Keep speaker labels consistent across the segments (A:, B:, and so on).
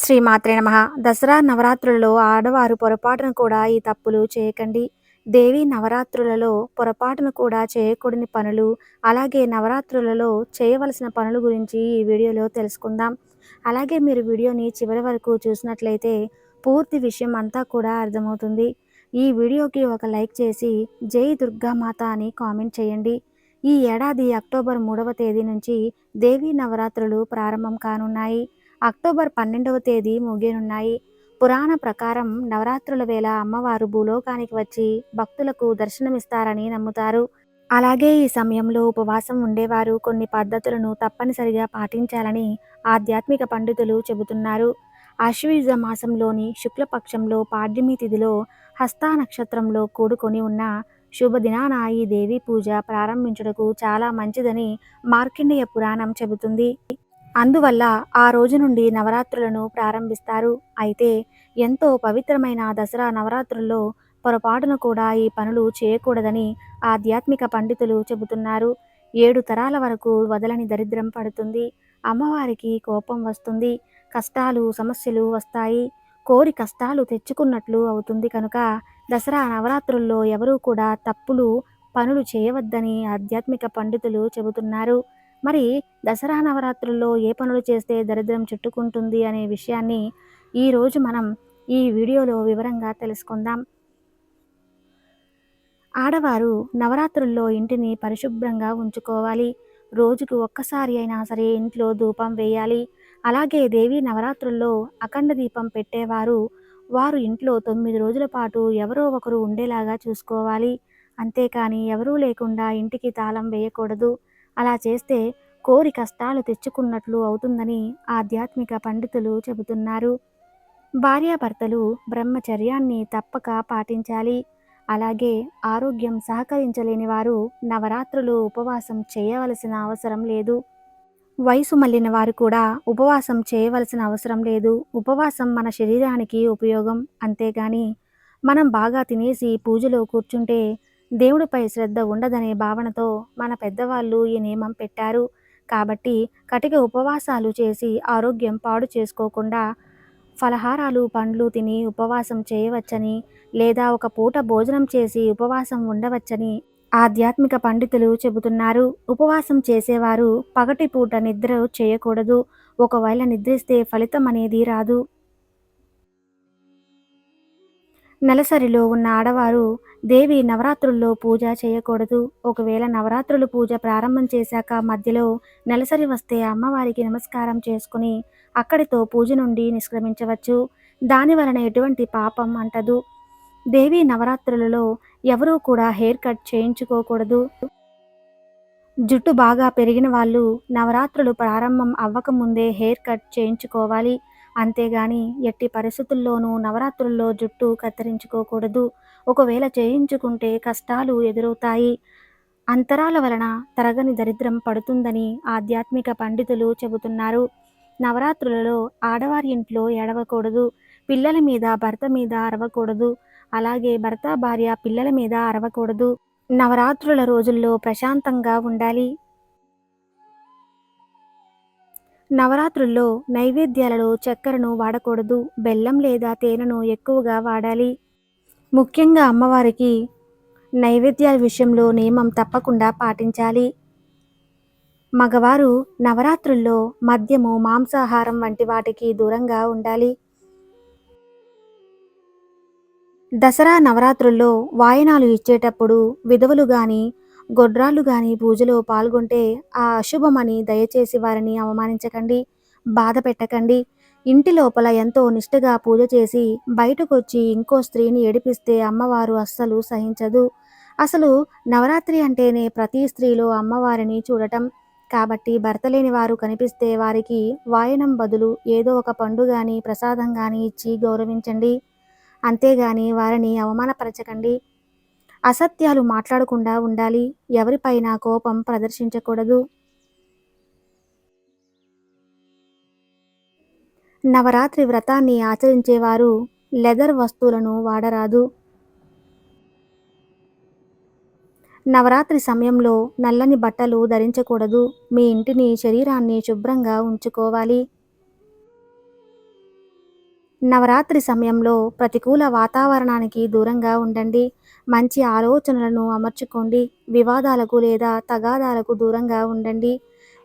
A: శ్రీమాత్రే నమః. దసరా నవరాత్రులలో ఆడవారు పొరపాటున కూడా ఈ తప్పులు చేయకండి. దేవీ నవరాత్రులలో పొరపాటున కూడా చేయకూడని పనులు, అలాగే నవరాత్రులలో చేయవలసిన పనుల గురించి ఈ వీడియోలో తెలుసుకుందాం. అలాగే మీరు వీడియోని చివరి వరకు చూసినట్లయితే పూర్తి విషయం అంతా కూడా అర్థమవుతుంది. ఈ వీడియోకి ఒక లైక్ చేసి జై దుర్గామాత అని కామెంట్ చేయండి. ఈ ఏడాది అక్టోబర్ 3వ తేదీ నుంచి దేవీ నవరాత్రులు ప్రారంభం కానున్నాయి. అక్టోబర్ 12వ తేదీ ముగియనున్నాయి. పురాణ ప్రకారం నవరాత్రుల వేళ అమ్మవారు భూలోకానికి వచ్చి భక్తులకు దర్శనమిస్తారని నమ్ముతారు. అలాగే ఈ సమయంలో ఉపవాసం ఉండేవారు కొన్ని పద్ధతులను తప్పనిసరిగా పాటించాలని ఆధ్యాత్మిక పండితులు చెబుతున్నారు. ఆశ్వయుజ మాసంలోని శుక్లపక్షంలో పాడ్యమి తిథిలో హస్తా నక్షత్రంలో కూడుకొని ఉన్న శుభదినాన ఈ దేవీ పూజ ప్రారంభించుటకు చాలా మంచిదని మార్కండేయ పురాణం చెబుతుంది. అందువల్ల ఆ రోజు నుండి నవరాత్రులను ప్రారంభిస్తారు. అయితే ఎంతో పవిత్రమైన దసరా నవరాత్రుల్లో పొరపాటున కూడా ఈ పనులు చేయకూడదని ఆధ్యాత్మిక పండితులు చెబుతున్నారు. 7 తరాల వరకు వదలని దరిద్రం పడుతుంది. అమ్మవారికి కోపం వస్తుంది. కష్టాలు సమస్యలు వస్తాయి. కోరి కష్టాలు తెచ్చుకున్నట్లు అవుతుంది. కనుక దసరా నవరాత్రుల్లో ఎవరూ కూడా తప్పులు పనులు చేయవద్దని ఆధ్యాత్మిక పండితులు చెబుతున్నారు. మరి దసరా నవరాత్రుల్లో ఏ పనులు చేస్తే దరిద్రం చుట్టుకుంటుంది అనే విషయాన్ని ఈరోజు మనం ఈ వీడియోలో వివరంగా తెలుసుకుందాం. ఆడవారు నవరాత్రుల్లో ఇంటిని పరిశుభ్రంగా ఉంచుకోవాలి. రోజుకు ఒక్కసారి అయినా సరే ఇంట్లో ధూపం వేయాలి. అలాగే దేవీ నవరాత్రుల్లో అఖండ దీపం పెట్టేవారు వారు ఇంట్లో 9 రోజుల పాటు ఎవరో ఒకరు ఉండేలాగా చూసుకోవాలి. అంతేకాని ఎవరూ లేకుండా ఇంటికి తాళం వేయకూడదు. అలా చేస్తే కోరి కష్టాలు తెచ్చుకున్నట్లు అవుతుందని ఆధ్యాత్మిక పండితులు చెబుతున్నారు. భార్యాభర్తలు బ్రహ్మచర్యాన్ని తప్పక పాటించాలి. అలాగే ఆరోగ్యం సహకరించలేని వారు నవరాత్రులు ఉపవాసం చేయవలసిన అవసరం లేదు. వయసు మళ్ళిన వారు కూడా ఉపవాసం చేయవలసిన అవసరం లేదు. ఉపవాసం మన శరీరానికి ఉపయోగం. అంతేగాని మనం బాగా తినేసి పూజలో కూర్చుంటే దేవుడిపై శ్రద్ధ ఉండదనే భావనతో మన పెద్దవాళ్ళు ఈ నియమం పెట్టారు. కాబట్టి కటిక ఉపవాసాలు చేసి ఆరోగ్యం పాడు చేసుకోకుండా ఫలహారాలు పండ్లు తిని ఉపవాసం చేయవచ్చని, లేదా ఒక పూట భోజనం చేసి ఉపవాసం ఉండవచ్చని ఆధ్యాత్మిక పండితులు చెబుతున్నారు. ఉపవాసం చేసేవారు పగటిపూట నిద్ర చేయకూడదు. ఒకవేళ నిద్రిస్తే ఫలితం అనేది రాదు. నెలసరిలో ఉన్న ఆడవారు దేవి నవరాత్రుల్లో పూజ చేయకూడదు. ఒకవేళ నవరాత్రులు పూజ ప్రారంభం చేశాక మధ్యలో నెలసరి వస్తే అమ్మవారికి నమస్కారం చేసుకుని అక్కడితో పూజ నుండి నిష్క్రమించవచ్చు. దాని వలన ఎటువంటి పాపం అంటదు. దేవి నవరాత్రులలో ఎవరూ కూడా హెయిర్ కట్ చేయించుకోకూడదు. జుట్టు బాగా పెరిగిన వాళ్ళు నవరాత్రులు ప్రారంభం అవ్వకముందే హెయిర్ కట్ చేయించుకోవాలి. అంతేగాని ఎట్టి పరిస్థితుల్లోనూ నవరాత్రుల్లో జుట్టు కత్తిరించుకోకూడదు. ఒకవేళ చేయించుకుంటే కష్టాలు ఎదురవుతాయి. అంతరాల వలన తరగని దరిద్రం పడుతుందని ఆధ్యాత్మిక పండితులు చెబుతున్నారు. నవరాత్రులలో ఆడవారి ఇంట్లో ఏడవకూడదు. పిల్లల మీద భర్త మీద అరవకూడదు. అలాగే భర్త భార్య పిల్లల మీద అరవకూడదు. నవరాత్రుల రోజుల్లో ప్రశాంతంగా ఉండాలి. నవరాత్రుల్లో నైవేద్యాలలో చక్కెరను వాడకూడదు. బెల్లం లేదా తేనెను ఎక్కువగా వాడాలి. ముఖ్యంగా అమ్మవారికి నైవేద్యాల విషయంలో నియమం తప్పకుండా పాటించాలి. మగవారు నవరాత్రుల్లో మద్యము మాంసాహారం వంటి వాటికి దూరంగా ఉండాలి. దసరా నవరాత్రుల్లో వాయనాలు ఇచ్చేటప్పుడు విధవలు గాని గొడ్రాళ్ళు గాని పూజలో పాల్గొంటే ఆ అశుభమని దయచేసి వారిని అవమానించకండి, బాధ పెట్టకండి. ఇంటి లోపల ఎంతో నిష్ఠగా పూజ చేసి బయటకొచ్చి ఇంకో స్త్రీని ఏడిపిస్తే అమ్మవారు అస్సలు సహించదు. అసలు నవరాత్రి అంటేనే ప్రతి స్త్రీలో అమ్మవారిని చూడటం. కాబట్టి భర్త లేని వారు కనిపిస్తే వారికి వాయనం బదులు ఏదో ఒక పండు గాని ప్రసాదం గాని ఇచ్చి గౌరవించండి. అంతేగాని వారిని అవమానపరచకండి. అసత్యాలు మాట్లాడకుండా ఉండాలి. ఎవరిపైన కోపం ప్రదర్శించకూడదు. నవరాత్రి వ్రతాన్ని ఆచరించేవారు లెదర్ వస్తువులను వాడరాదు. నవరాత్రి సమయంలో నల్లని బట్టలు ధరించకూడదు. మీ ఇంటిని శరీరాన్ని శుభ్రంగా ఉంచుకోవాలి. నవరాత్రి సమయంలో ప్రతికూల వాతావరణానికి దూరంగా ఉండండి. మంచి ఆలోచనలను అమర్చుకోండి. వివాదాలకు లేదా తగాదాలకు దూరంగా ఉండండి.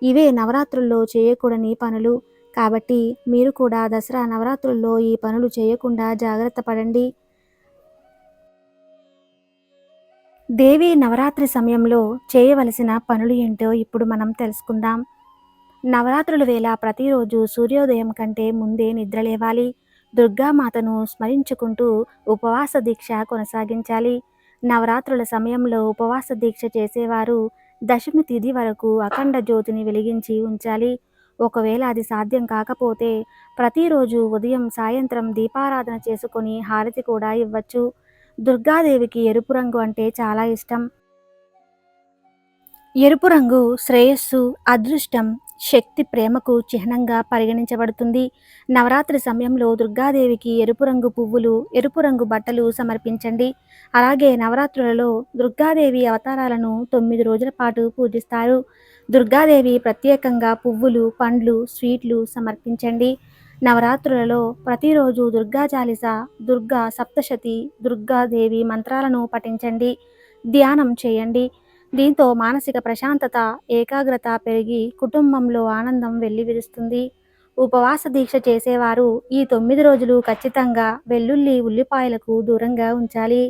A: ఇవే నవరాత్రుల్లో చేయకూడని పనులు. కాబట్టి మీరు కూడా దసరా నవరాత్రుల్లో ఈ పనులు చేయకుండా జాగ్రత్త పడండి. దేవి నవరాత్రి సమయంలో చేయవలసిన పనులు ఏంటో ఇప్పుడు మనం తెలుసుకుందాం. నవరాత్రుల వేళ ప్రతిరోజు సూర్యోదయం కంటే ముందే నిద్రలేవాలి. దుర్గామాతను స్మరించుకుంటూ ఉపవాస దీక్ష కొనసాగించాలి. నవరాత్రుల సమయంలో ఉపవాస దీక్ష చేసేవారు దశమి తిథి వరకు అఖండ జ్యోతిని వెలిగించి ఉంచాలి. ఒకవేళ అది సాధ్యం కాకపోతే ప్రతిరోజు ఉదయం సాయంత్రం దీపారాధన చేసుకొని హారతి కూడా ఇవ్వచ్చు. దుర్గాదేవికి ఎరుపు రంగు అంటే చాలా ఇష్టం. ఎరుపు రంగు శ్రేయస్సు, అదృష్టం, శక్తి, ప్రేమకు చిహ్నంగా పరిగణించబడుతుంది. నవరాత్రి సమయంలో దుర్గాదేవికి ఎరుపు రంగు పువ్వులు, ఎరుపు రంగు బట్టలు సమర్పించండి. అలాగే నవరాత్రులలో దుర్గాదేవి అవతారాలను 9 రోజుల పాటు పూజిస్తారు. దుర్గాదేవి ప్రత్యేకంగా పువ్వులు, పండ్లు, స్వీట్లు సమర్పించండి. నవరాత్రులలో ప్రతిరోజు దుర్గా చాలీస, దుర్గా సప్తశతి, దుర్గాదేవి మంత్రాలను పఠించండి. ధ్యానం చేయండి. దీంతో మానసిక ప్రశాంతత, ఏకాగ్రత పెరిగి కుటుంబంలో ఆనందం వెల్లివిరుస్తుంది. ఉపవాస దీక్ష చేసేవారు ఈ 9 రోజులు ఖచ్చితంగా వెల్లుల్లి, ఉల్లిపాయలకు దూరంగా ఉంచాలి.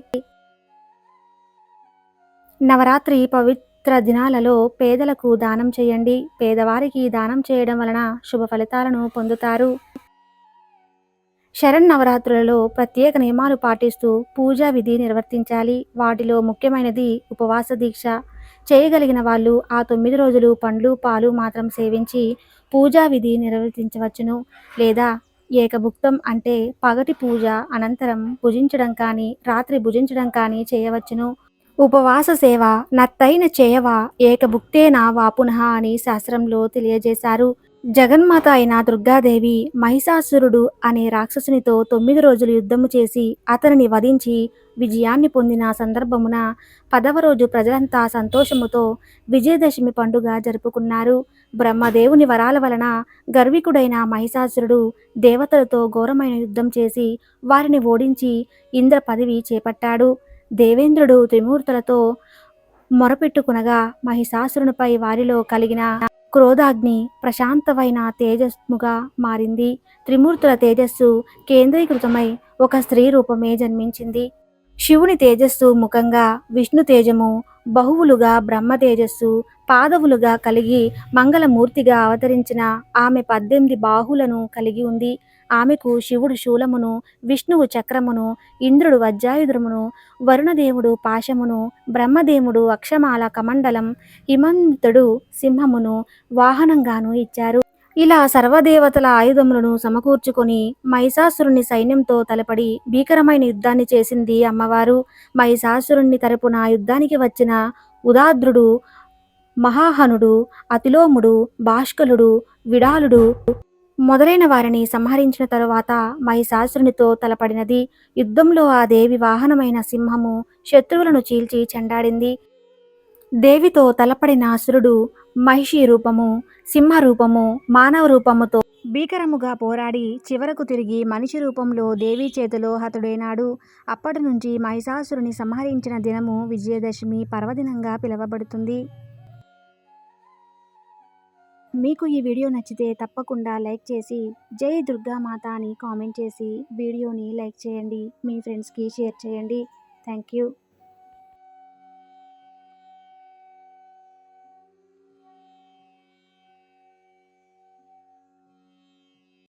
A: నవరాత్రి పవిత్ర దినాలలో పేదలకు దానం చేయండి. పేదవారికి దానం చేయడం వలన శుభ ఫలితాలను పొందుతారు. శరన్నవరాత్రులలో ప్రత్యేక నియమాలు పాటిస్తూ పూజా విధి నిర్వర్తించాలి. వాటిలో ముఖ్యమైనది ఉపవాస దీక్ష. చేయగలిగిన వాళ్ళు ఆ 9 రోజులు పండ్లు, పాలు మాత్రం సేవించి పూజా విధి నిర్వర్తించవచ్చును. లేదా ఏకభుక్తం అంటే పగటి పూజ అనంతరం భుజించడం కానీ, రాత్రి భుజించడం కానీ చేయవచ్చును. ఉపవాస సేవ నత్తైన చేయవా ఏకభుక్తేనా వా పునః అని శాస్త్రంలో తెలియజేశారు. జగన్మాత అయిన దుర్గాదేవి మహిషాసురుడు అనే రాక్షసునితో 9 రోజులు యుద్ధము చేసి అతనిని వధించి విజయాన్ని పొందిన సందర్భమున 10వ రోజు ప్రజలంతా సంతోషముతో విజయదశమి పండుగ జరుపుకున్నారు. బ్రహ్మదేవుని వరాల వలన గర్వికుడైన మహిషాసురుడు దేవతలతో ఘోరమైన యుద్ధం చేసి వారిని ఓడించి ఇంద్ర పదవి చేపట్టాడు. దేవేంద్రుడు త్రిమూర్తులతో మొరపెట్టుకునగా మహిషాసురునిపై వారిలో కలిగిన క్రోధాగ్ని ప్రశాంతమైన తేజస్ముగా మారింది. త్రిమూర్తుల తేజస్సు కేంద్రీకృతమై ఒక స్త్రీ రూపమే జన్మించింది. శివుని తేజస్సు ముఖంగా విష్ణు తేజము, బహువులుగా బ్రహ్మ తేజస్సు, పాదవులుగా కలిగి మంగళమూర్తిగా అవతరించిన ఆమె 18 బాహులను కలిగి ఉంది. ఆమెకు శివుడు శూలమును, విష్ణువు చక్రమును, ఇంద్రుడు వజ్రాయుధమును, వరుణదేవుడు పాశమును, బ్రహ్మదేవుడు అక్షమాల కమండలం, హిమంతుడు సింహమును వాహనంగాను ఇచ్చారు. ఇలా సర్వదేవతల ఆయుధములను సమకూర్చుకొని మహిషాసురుని సైన్యంతో తలపడి భీకరమైన యుద్ధాన్ని చేసింది అమ్మవారు. మహిషాసురుని తరపున యుద్ధానికి వచ్చిన ఉదాద్రుడు, మహాహనుడు, అతిలోముడు, భాష్కలుడు, విడాలుడు మొదలైన వారిని సంహరించిన తరువాత మహిషాసురునితో తలపడినది. యుద్ధంలో ఆ దేవి వాహనమైన సింహము శత్రువులను చీల్చి చెండాడింది. దేవితో తలపడిన అసురుడు మహిషి రూపము, సింహ రూపము, మానవ రూపముతో భీకరముగా పోరాడి చివరకు తిరిగి మనిషి రూపంలో దేవి చేతిలో హతుడైనాడు. అప్పటి నుంచి మహిషాసురుని సంహరించిన దినము విజయదశమి పర్వదినంగా పిలువబడుతుంది. మీకు ఈ వీడియో నచ్చితే తప్పకుండా లైక్ చేసి జై దుర్గామాత అని కామెంట్ చేసి వీడియోని లైక్ చేయండి. మీ ఫ్రెండ్స్కి షేర్ చేయండి. Thank you.